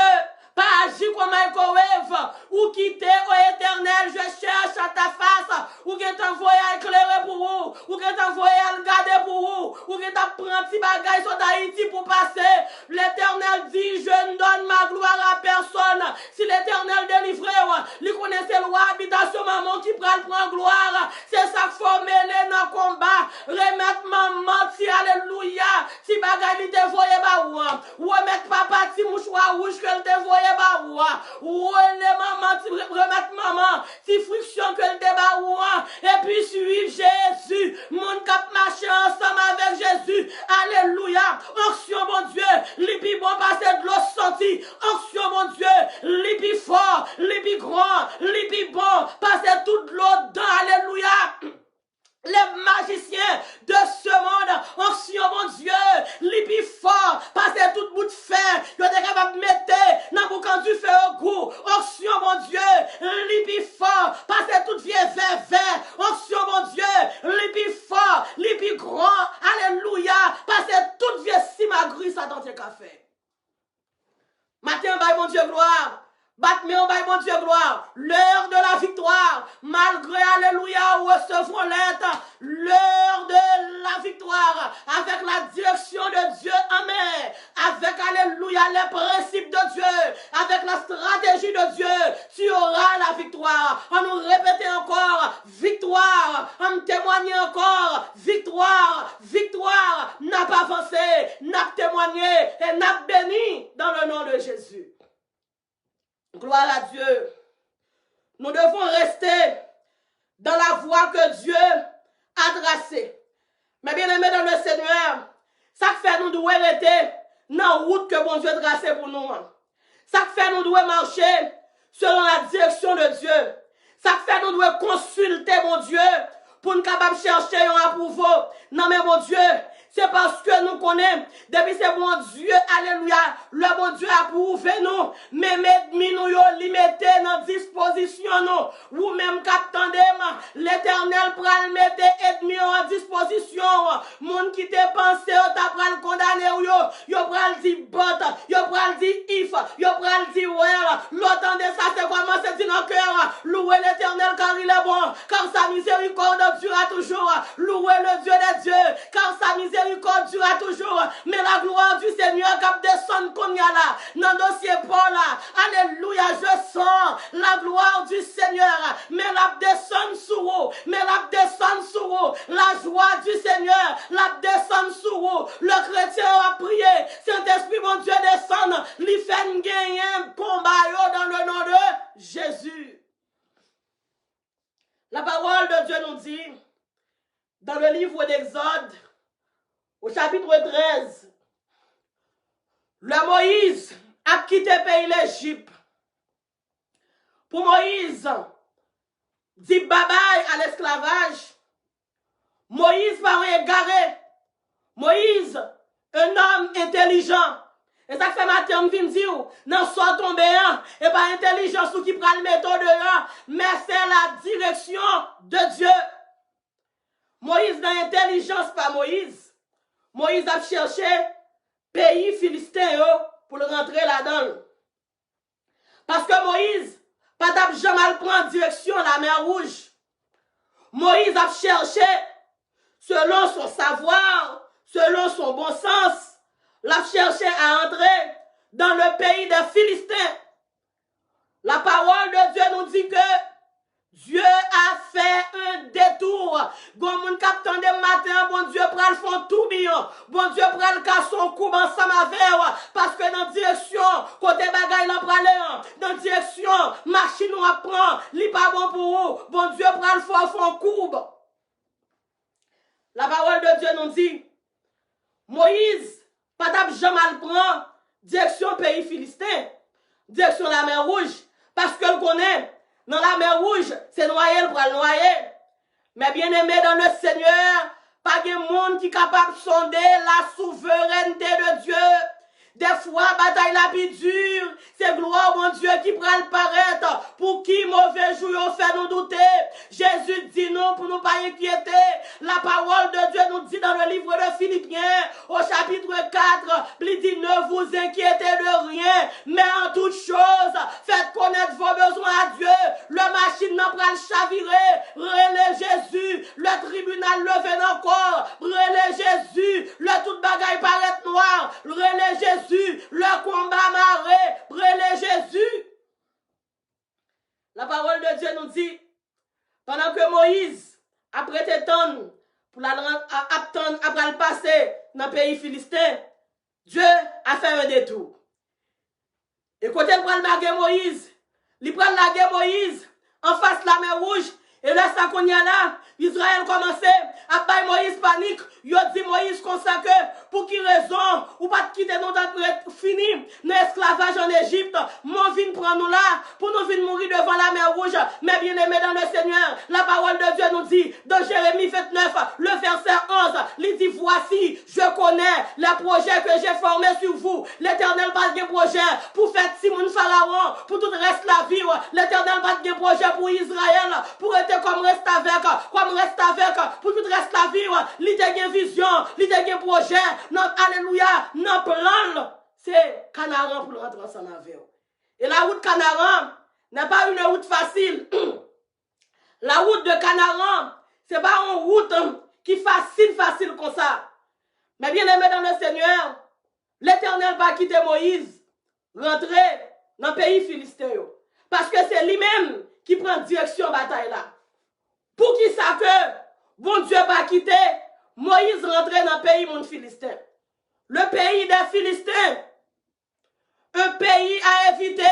pas agir comme un microwave, ou quitter au Éternel, je cherche à ta face, ou que t'envoie à éclairer pour vous, ou que t'envoie à le garder pour vous, ou que t'apprends petit bagage sur d'Haïti pour passer. L'Éternel dit, je ne donne ma gloire à personne. Si l'Éternel délivre, lui connaissait le roi habitation maman qui prend gloire. C'est ça qu'il faut mêler dans le combat. Remettre maman, si alléluia, si bagage il te voyait ba ou remettre papa, si mouchoir rouge que te voyait ou les mamans, remettre maman, si friction que le débat et puis suivre Jésus, mon cap marcher ensemble avec Jésus, alléluia, onction mon Dieu, l'épi bon passer de l'eau sortie, onction mon Dieu, l'épi fort, l'épi grand, l'épi bon, passer toute l'eau dedans, alléluia. Les magiciens de ce monde, onction mon Dieu, les plus forts, passer tout bout de fer, ils sont capables de mettre dans le boucan du feu au goût, onction mon Dieu, les plus forts, passer tout vieux vert, onction mon Dieu, les plus forts, les plus grands, alléluia, passer tout vieux simagris, ça dans tes cafés. Matin, bye mon Dieu, gloire. Batme on bail mon Dieu gloire. L'heure de la victoire. Malgré alléluia, recevons l'aide. L'heure de la victoire. Avec la direction de Dieu. Amen. Avec alléluia les principes de Dieu. Avec la stratégie de Dieu. Tu auras la victoire. On nous répète encore. Victoire. On témoigne encore. Victoire. Victoire. Gloire à Dieu. Nous devons rester dans la voie que Dieu a tracée. Mais bien aimé dans le Seigneur, ça fait nous devons rester dans la route que bon Dieu a tracée pour nous. Ça fait nous devons marcher selon la direction de Dieu. Ça fait nous devons consulter mon Dieu pour nous capables de chercher un approuveau. Non mais mon Dieu, c'est parce que nous connaissons, depuis c'est bon Dieu, alléluia, le bon Dieu a prouvé nous, mais nous li mette dans disposition nous, ou même qu'attendez, l'éternel pral mette ennemi en disposition, monde qui te pensé, ta pral condamné, yo pral di bot, yo pral di if, yo pral di well, l'autant de ça c'est comment c'est dit dans le cœur, louez l'éternel car il est bon, car sa miséricorde durera toujours, louez le Dieu des dieux, car sa miséricorde durera toujours, mais la gloire du Seigneur cap descend comme il y a là, dans le dossier Paul là, alléluia, je sens la gloire du Seigneur, mais la descend sur vous, mais la descend sur vous, la joie du Seigneur, la descend sur vous, le chrétien a prié, Saint-Esprit mon Dieu descend, lui fait gagner un combat dans le nom de Jésus. La parole de Dieu nous dit, dans le livre d'Exode, au chapitre 13, le Moïse a quitté le pays l'Égypte. Pour Moïse, dit bye-bye à l'esclavage. Moïse pas égaré. Moïse, un homme intelligent. Et ça fait matin, je me dire, non, soit tombé, et pas intelligence qui prend le méthode de mais c'est la direction de Dieu. Moïse n'a intelligence pas Moïse. Moïse a cherché pays philistin pour le rentrer là-dedans. Parce que Moïse, pas jamais prendre direction la mer Rouge. Moïse a cherché, selon son savoir, selon son bon sens, l'a cherché à entrer dans le pays des Philistins. La parole de Dieu nous dit que Dieu a fait un détour. Bon moun captain de matin, bon Dieu pral font tourbillon. Bon Dieu pral ka son coup ensemble avec parce que dans direction côté bagay nan prale, dans direction machine ou apprend, li pas bon pour vous. Bon Dieu pral font courbe. La parole de Dieu nous dit Moïse pas jamais prend direction pays philistin, direction la mer Rouge parce que le connaît. Dans la mer Rouge, c'est noyer pour le noyer. Mais bien aimé dans le Seigneur, pas de monde qui est capable de sonder la souveraineté de Dieu. Des fois, bataille la plus dure, c'est gloire mon Dieu qui prend le paraître. Pour qui mauvais jour fait nous douter. Jésus dit non pour nous pas inquiéter. La parole de Dieu nous dit dans le livre de Philippiens, au chapitre 4, il dit ne vous inquiétez de rien, mais en toute chose, faites connaître vos besoins à Dieu. Le machine n'a pas le chavirer. Relais Jésus, le tribunal levé encore. Relais Jésus, le tout bagaille paraît noir. Relais Jésus. Le combat maré, brûlez Jésus. La parole de Dieu nous dit, pendant que Moïse, après t'étendre, pour attendre, après le passer dans le pays philistin, Dieu a fait un détour. Et quand il prend le Moïse, il prend la Moïse en face de la mer Rouge, et là, ça qu'on y a là, Israël commençait à bailler Moïse panique. Il a dit Moïse comme ça que, pour qui raison, ou pas de quitter nous dans fini, l'esclavage en Égypte, mon vin prend nous là, pour nous venir mourir devant la mer Rouge. Mais bien aimé dans le Seigneur, la parole de Dieu nous dit, dans Jérémie 29, le verset 11, il dit, voici, je connais les projets que j'ai formés sur vous. L'Éternel va des projets pour faire Simon Pharaon, pour tout reste la vie. L'Éternel va des projets pour Israël, pour être comme reste avec, pour tout reste la vie, li te gen vision, li te gen projet, alléluia, nan plan, c'est Canaran pour rentrer ensemble avec vous. Et la route Canaran n'est pas une route facile. La route de Canaran, c'est pas une route qui facile comme ça. Mais bien aimé dans le Seigneur, l'Éternel va quitter Moïse, rentrer dans le pays philistin. Parce que c'est lui-même qui prend direction bataille là. Pour qui ça que, bon Dieu va quitter, Moïse rentrer dans le pays mon Philistin. Le pays des Philistins. Un pays à éviter.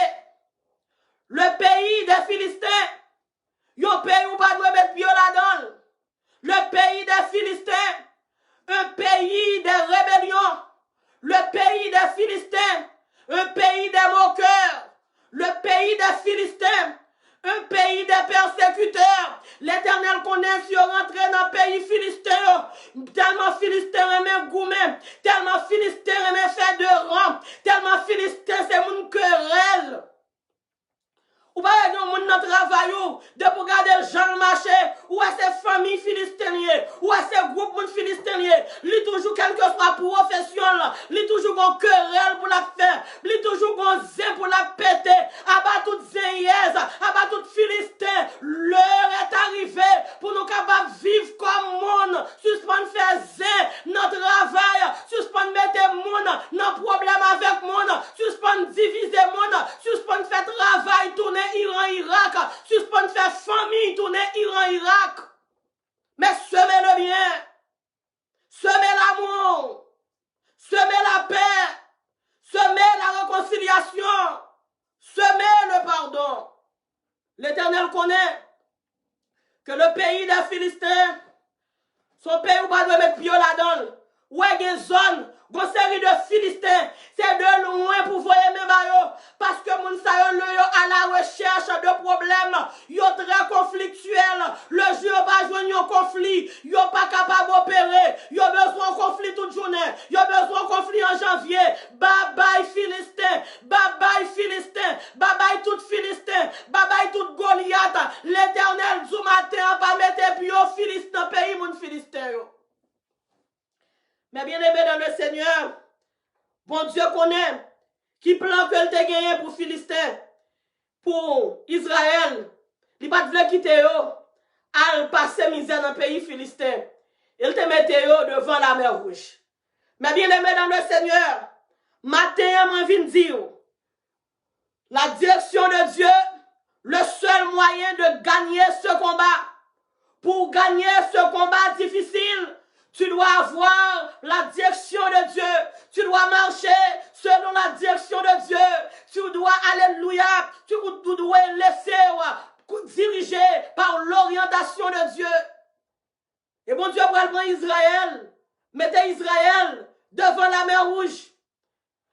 Philistins, yon pays où pas doit mettre pied là-dedans. Le pays des Philistins, un pays des rébellions. Le pays des Philistins, un pays des moqueurs. Le pays des Philistins, un pays des persécuteurs. L'Éternel connaît si on rentre dans le pays philistin. Tellement philistin aimait goumen. Tellement philistin aimait faire de rang. Tellement philistin c'est mon querelle. Ou pas de monde dans travail de pour garder le genre marché ou à ces familles philistiniennes ou à ces groupes de philistiniens, li toujours quelle que soit profession là, li toujours gon querelle pour la faire, li toujours gon zin pour la péter, abat toute zéyez, abat toute philistin. L'heure est arrivée pour nous capables vivre comme monde, suspendre faire zin notre travail, suspendre mettre monde dans problème avec monde, suspendre diviser monde, suspendre faire travail tourner Iran-Irak, suspendre faire famille tourner Iran-Irak. Mais semez le bien, semez l'amour, semez la paix, semez la réconciliation, semez le pardon. L'Éternel connaît que le pays des Philistins, son pays où pas de mettre pied là-dedans, où il y a une zone, une série de Philistins, c'est de loin pour voir mes maillots, parce que mon sayon le yo à la recherche de problèmes, yo très conflictuel, le jeu pas joindre un conflit, yo pas capable d'opérer, yo besoin de conflit toute journée, yo besoin de conflit en janvier, bye bye Philistin, bye bye Philistin, bye bye tout Philistin, bye bye tout Goliath, l'Éternel du matin pas mettre puis au Philistin, pays mon Philistin yo. Mais bien aimé dans le Seigneur, bon Dieu connaît qui plan que le te gagné pour Philistin, pour Israël. Il pas de quitter yo, al passer misère dans le pays philistin. Il te mette yo devant la mer rouge. Mais bien aimé dans le Seigneur, matin moi vinn dire, la direction de Dieu, le seul moyen de gagner ce combat. Pour gagner ce combat difficile, tu dois avoir la direction de Dieu. Tu dois marcher selon la direction de Dieu. Tu dois, alléluia, tu dois laisser diriger par l'orientation de Dieu. Et bon Dieu prend Israël, mettez Israël devant la mer rouge.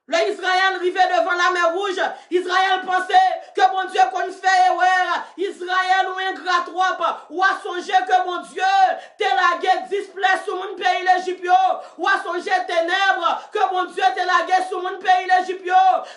Le Israël arrivait devant la mer rouge. Israël pensait que bon Dieu qu'on fait Israël ou ingrat trop ou a songé que bon Dieu te la guerre display sur mon pays l'Égypte ou a songé ténèbres que bon Dieu te la guerre sur mon pays l'Égypte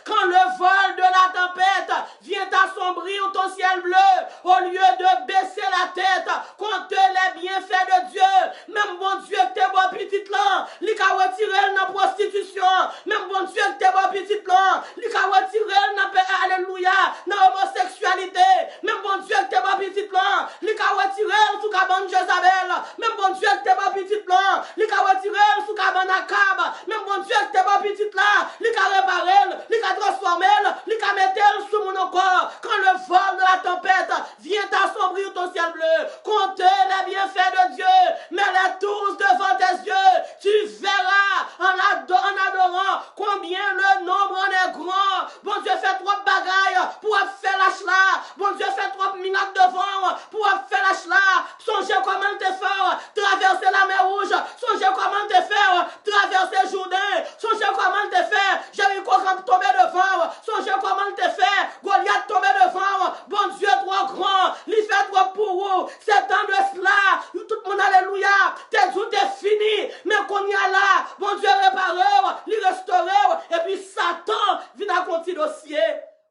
quand le vol de la tempête vient assombrir ton ciel bleu au lieu de baisser la tête contre les bienfaits de Dieu même bon Dieu que t'es bon petit là il a retiré dans prostitution même bon Dieu que t'es bon petit là il a retiré dans alléluia dans homosexualité même bon Dieu que t'es bon petit là il a retiré sous cabane Jézabel même bon Dieu que t'es bon petit là il a retiré sous cabane Akab même bon Dieu que t'es bon petit là il a réparé il a transformé il a mettre sous mon corps quand le vol de la tempête vient assombrir ton ciel bleu compte les bienfaits de Dieu mets-les tous devant tes yeux tu verras en adorant combien le nombre en est grand bon Dieu fait trop bagailles pour faire la chla bon Dieu fait trop minutes devant pour faire la chla songez comment te faire traverser la mer rouge songez comment te faire traverser Jourdain songez comment te faire Jéricho tomber devant songez comment te faire Goliath tomber devant bon Dieu trop grand il fait trop pour vous c'est temps de cela tout le monde alléluia tes jours t'es fini mais qu'on y a là bon Dieu réparé il restauré et puis Satan vient à continuer dossier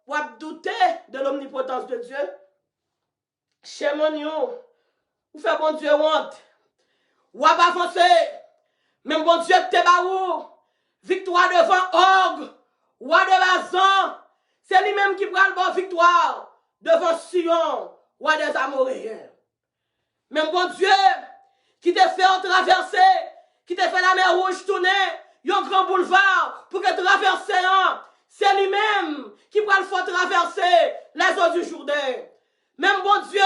pour douter de l'omnipotence de Dieu chez mon yo vous faites bon Dieu honte ou pas avancer même bon Dieu te baou victoire devant Og roi de Bazan c'est lui-même qui prend le bon victoire devant Sion roi des Amoréens même bon Dieu qui te fait traverser qui te fait la mer rouge tourner un grand boulevard pour que traverser c'est lui-même qui prend le faut traverser les eaux du Jourdain même bon Dieu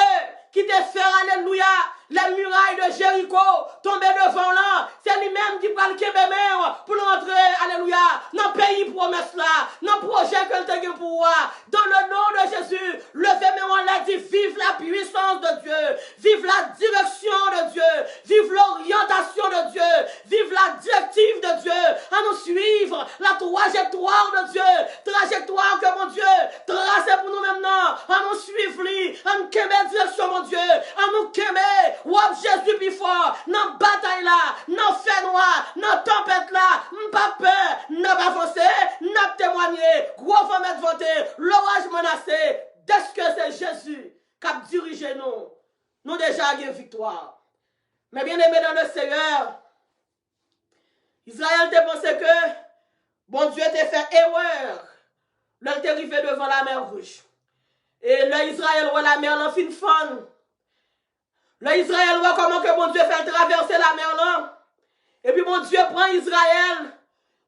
qui te fait alléluia les murailles de Jéricho tomber devant là c'est lui-même qui prend le Kébémer pour rentrer alléluia dans le pays promesse là dans le projet que tu as pour moi dans le nom de Jésus levez-moi la dit, vive la puissance de Dieu, vive la direction de Dieu, vive l'orientation de Dieu, vive la directive de Dieu, à nous suivre la trajectoire de Dieu, trajectoire que mon Dieu trace pour nous maintenant, à nous suivre, à nous quémer direction mon Dieu, à nous quémer, wap Jésus plus fort, dans bataille là, dans fait noir, dans tempête là, pas peur, n'a pas avancé, n'a témoigné, gros va mettre voté, l'orage menacé, dès que c'est Jésus qui a dirigé nous déjà avons victoire. Mais bien aimé dans le Seigneur, Israël t'a pensé que bon Dieu t'a fait erreur. Là, il est arrivé devant la mer Rouge. Et là, Israël voit la mer en fin fan. Là, Israël voit comment que bon Dieu fait traverser la mer là. Et puis bon Dieu prend Israël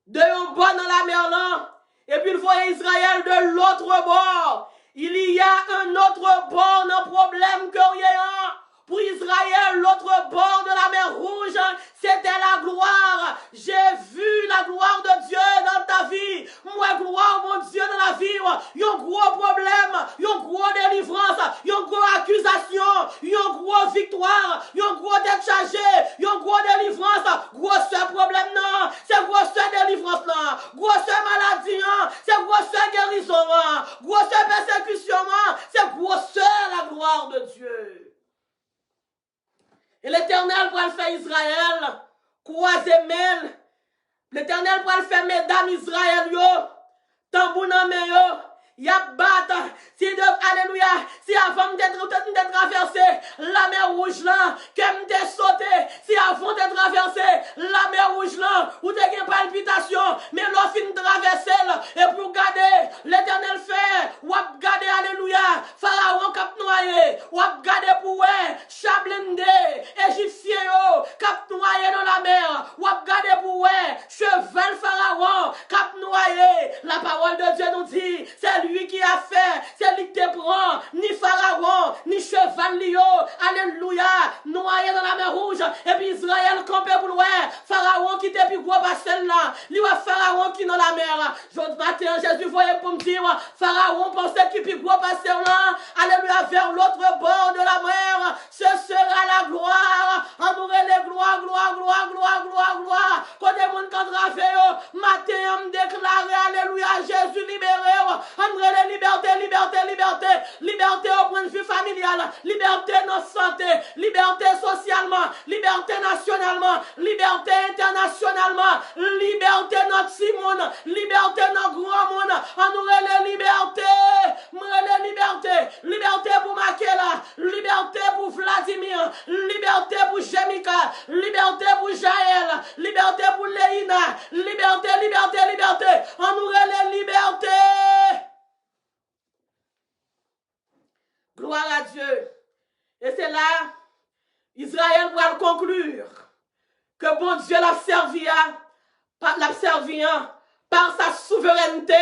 de un bord dans la mer là. Et puis il voit Israël de l'autre bord. Il y a un autre bord, un problème que rien. Pour Israël, l'autre bord de la mer Rouge, c'était la gloire. J'ai vu la gloire de Dieu dans ta vie. Moi, gloire, mon Dieu, dans la vie. Il y a un gros problème, il y a une grosse délivrance, il y a une grosse accusation, il y a une grosse victoire, il y a une grosse déchargée, il y a une grosse délivrance. Gros problème, non. C'est grosse délivrance, non. Grosse maladie, non. C'est grosse guérison, non. Grosse persécution, non. C'est grosse la gloire de Dieu. Et l'Éternel pour le faire Israël, croiser mêle. L'Éternel pour le faire mesdames Israël, yo, tambour dans main yo, y a battre. Si de, alléluia, si avant de traverser la mer Rouge là, que m'te sauté, si avant de traverser la mer Rouge là, ou te gen palpitation, mais l'on fin traverser et pour garder, l'Éternel fait, ou ap garder, alléluia, Pharaon kap noyé, ou ap garder pour ouais, chablende, Égyptien yo, kap noyé dans la mer, ou ap garder pour ouais, cheval Pharaon, kap noyé. La parole de Dieu nous dit, c'est lui qui a fait, c'est lui qui te prend, ni Pharaon, ni cheval Lio, alléluia, noyé dans la mer Rouge, et puis Israël campé pour loin, Pharaon qui te puis gros bassin là, lui a Pharaon qui dans la mer. Je matin, Jésus voyait pour me dire, Pharaon pensait qu'il puis gros bassin là, alléluia, vers l'autre bord de la mer, ce sera la gloire, on aurait les gloires, gloire, gloire, gloire, gloire, gloire, quand des gens qui travaillent, matin, on me déclare, alléluia, Jésus libéré, on aurait les liberté, liberté, liberté, liberté au point de vue familial, liberté dans notre santé, liberté socialement, liberté nationalement, liberté internationalement, liberté notre Simone, liberté notre grand monde, on aurait les libertés, les libertés, liberté pour Makela, liberté pour Vladimir, liberté pour Jemika, liberté pour Jaël, liberté pour Léina, liberté, liberté, liberté, on aurait les libertés. Gloire à Dieu. Et c'est là, Israël va conclure que bon Dieu l'a servi par sa souveraineté.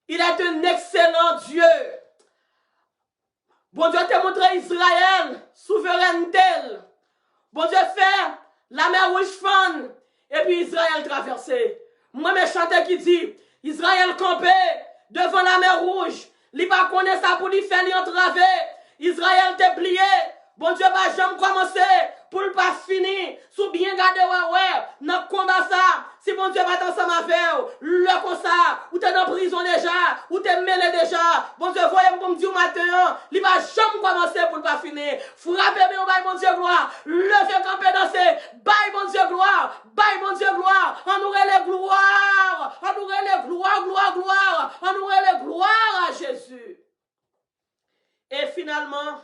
Il est un excellent Dieu. Bon Dieu t'a montré Israël, souveraineté. Bon Dieu fait la mer Rouge fan, et puis Israël traversé. Moi, mes chanteurs qui dit, Israël campé devant la mer Rouge. Il va connaître ça pour lui faire entraver. Israël t'est plié. Bon Dieu va jamais commencer pour ne pas finir. Sous bien garder ouais, dans le combat ça. Si bon Dieu va ensemble avec le comme ça, ou t'es dans prison déjà, ou t'es mêlé déjà. Bon Dieu, voyez pour me dire matin, il va jamais commencer pour ne pas finir. Frappez bien, bye mon Dieu gloire. Levez camper danser. Bye mon Dieu gloire. Bye mon Dieu gloire. On aurait les gloires. On aurait les gloires, gloire, gloire. On aurait les gloires à Jésus. Et finalement,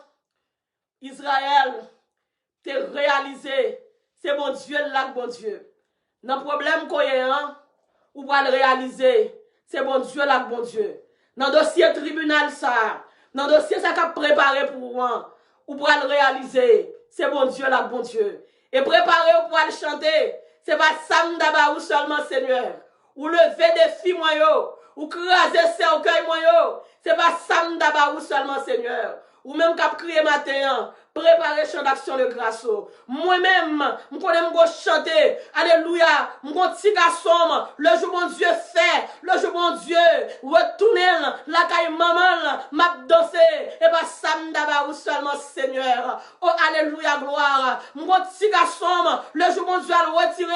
Israël t'es réalisé. C'est mon Dieu là, bon Dieu. Dans le problème qu'on a, ou va le réaliser. C'est bon Dieu là, bon Dieu. Dans le dossier tribunal ça, dans le dossier ça qu'a préparé pour moi, ou pour le réaliser. C'est bon Dieu là, bon Dieu. Et préparer pour le chanter. C'est pas Sam d'abord ou seulement Seigneur. Ou lever des filles moyens, ou craser cercueil moyens. C'est pas Sam d'abord ou seulement Seigneur. Ou même qu'à crier matin, préparer chant d'action de grâce. Moi-même, je connais me chanter. Alléluia. Mon petit garçon, le jour mon Dieu fait, le jour mon Dieu, retourner la caille maman, m'a dansé, et pas samdaba ou seulement Seigneur. Oh, alléluia, gloire. Mon petit garçon, le jour mon Dieu a retiré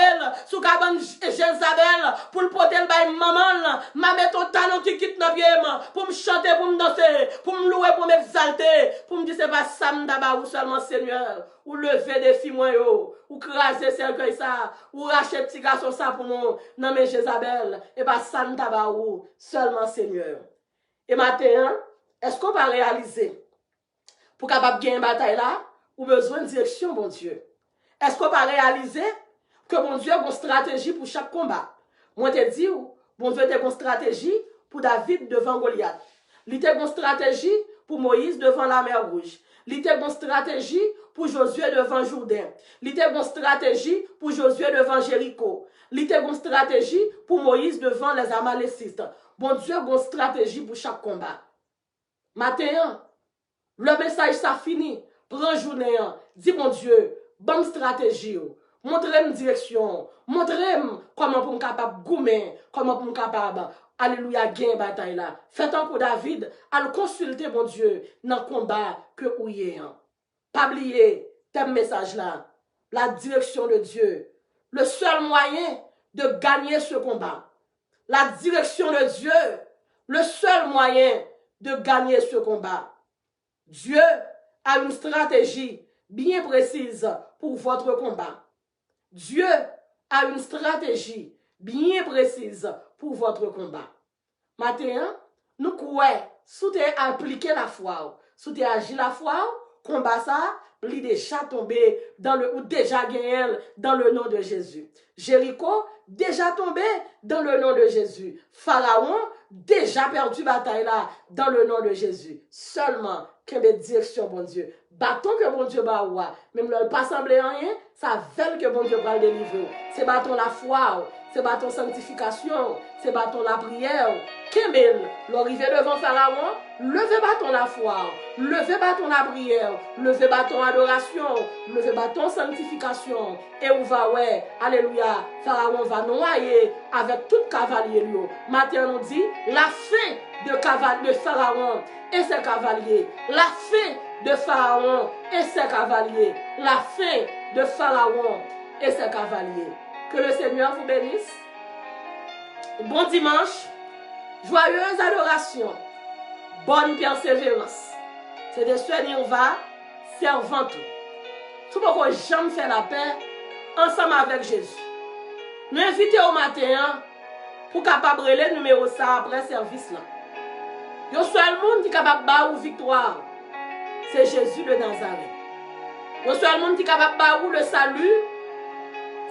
sous cabane Jézabel, pour le porter le bail maman, m'a mettre ton talon qui quitte nos pieds, pour me chanter, pour me danser, pour me louer, pour m'exalter, pour me dire c'est pas samdaba ou seulement Seigneur. Ou lever des filles moi yo, ou craser cercueil ça, ou racheter petit garçon ça pour nous, non mais Jézabel, et pas samdaba ou seulement Seigneur. Et maintenant, est-ce qu'on va réaliser, pour capable gagner une bataille là, ou besoin de direction, mon Dieu? Est-ce qu'on va réaliser que mon Dieu a une stratégie pour chaque combat? Moi, te dis, mon Dieu a une stratégie pour David devant Goliath. Il a une stratégie pour Moïse devant la mer Rouge. Il a une stratégie pour Josué devant Jourdain. Il a une stratégie pour Josué devant Jéricho. Il a une stratégie pour Moïse devant les Amalécites. Bon Dieu a une stratégie pour chaque combat. Matin, le message ça fini. Prends journée, dis mon Dieu, bonne stratégie. Montrez-moi direction. Montrez-moi comment pour me capable goumer, comment pour me capable alléluia gagner bataille là. Faites un coup David, à le consulter mon Dieu dans le combat que vous y pas oublier tes messages là. La direction de Dieu, le seul moyen de gagner ce combat. La direction de Dieu, le seul moyen de gagner ce combat. Dieu a une stratégie bien précise pour votre combat. Dieu a une stratégie bien précise pour votre combat. Maintenant, nous croyons, si tu as appliqué la foi, si tu as agi la foi, combat ça, il est déjà tombé ou déjà gagné dans le nom de Jésus. Jéricho, déjà tombé dans le nom de Jésus. Pharaon, déjà perdu bataille là dans le nom de Jésus. Seulement, quelle direction, bon Dieu. Bâton que bon Dieu va avoir. Même le pas semblé rien, ça veut que bon Dieu va le délivrer. C'est bâton la foi, c'est bâton sanctification, c'est bâton la prière. Kemel, l'arrivée devant Pharaon, levez bâton la foi, levez bâton la prière, levez bâton adoration, levez bâton sanctification. Et on va, ouais, alléluia, Pharaon va noyer avec tout cavalier. Matin, on dit, la fin de Pharaon et ses cavaliers, la fin de Pharaon et ses cavaliers, la fin de Pharaon et ses cavaliers. Que le Seigneur vous bénisse. Bon dimanche, joyeuse adoration, bonne persévérance. C'est de ce qu'on va servant tout. Tout pour que j'aime faire la paix ensemble avec Jésus. Nous invitons au matin pour capable le numéro ça après service là. Le seul monde qui est capable de faire victoire, c'est Jésus de Nazareth. Le seul monde qui est capable de faire le salut,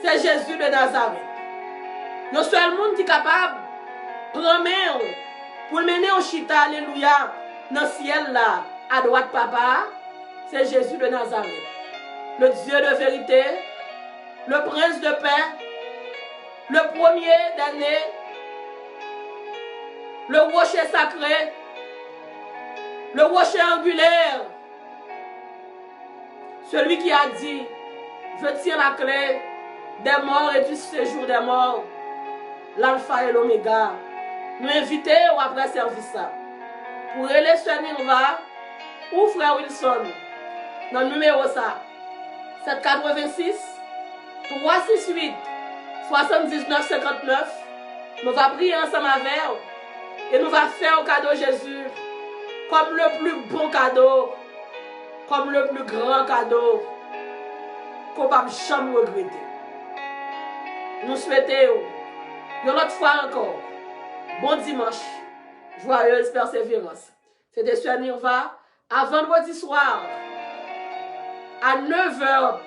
c'est Jésus de Nazareth. Le seul monde qui est capable de prendre pour le mener au chita, alléluia, dans le ciel là, à droite papa, c'est Jésus de Nazareth. Le Dieu de vérité, le prince de paix, le premier d'année, le rocher sacré, le rocher angulaire, celui qui a dit, je tiens la clé des morts et du séjour des morts, l'alpha et l'oméga. Nous invitons après service ça. Pour aller sur Nirva ou frère Wilson, dans le numéro ça, 786 368 79 59, nous allons prier ensemble avec et nous allons faire au cadeau Jésus comme le plus bon cadeau, comme le plus grand cadeau qu'on ne peut jamais regretter. Nous souhaitons, une autre fois encore, bon dimanche, joyeuse persévérance. C'était sur Nirva à vendredi soir à 9h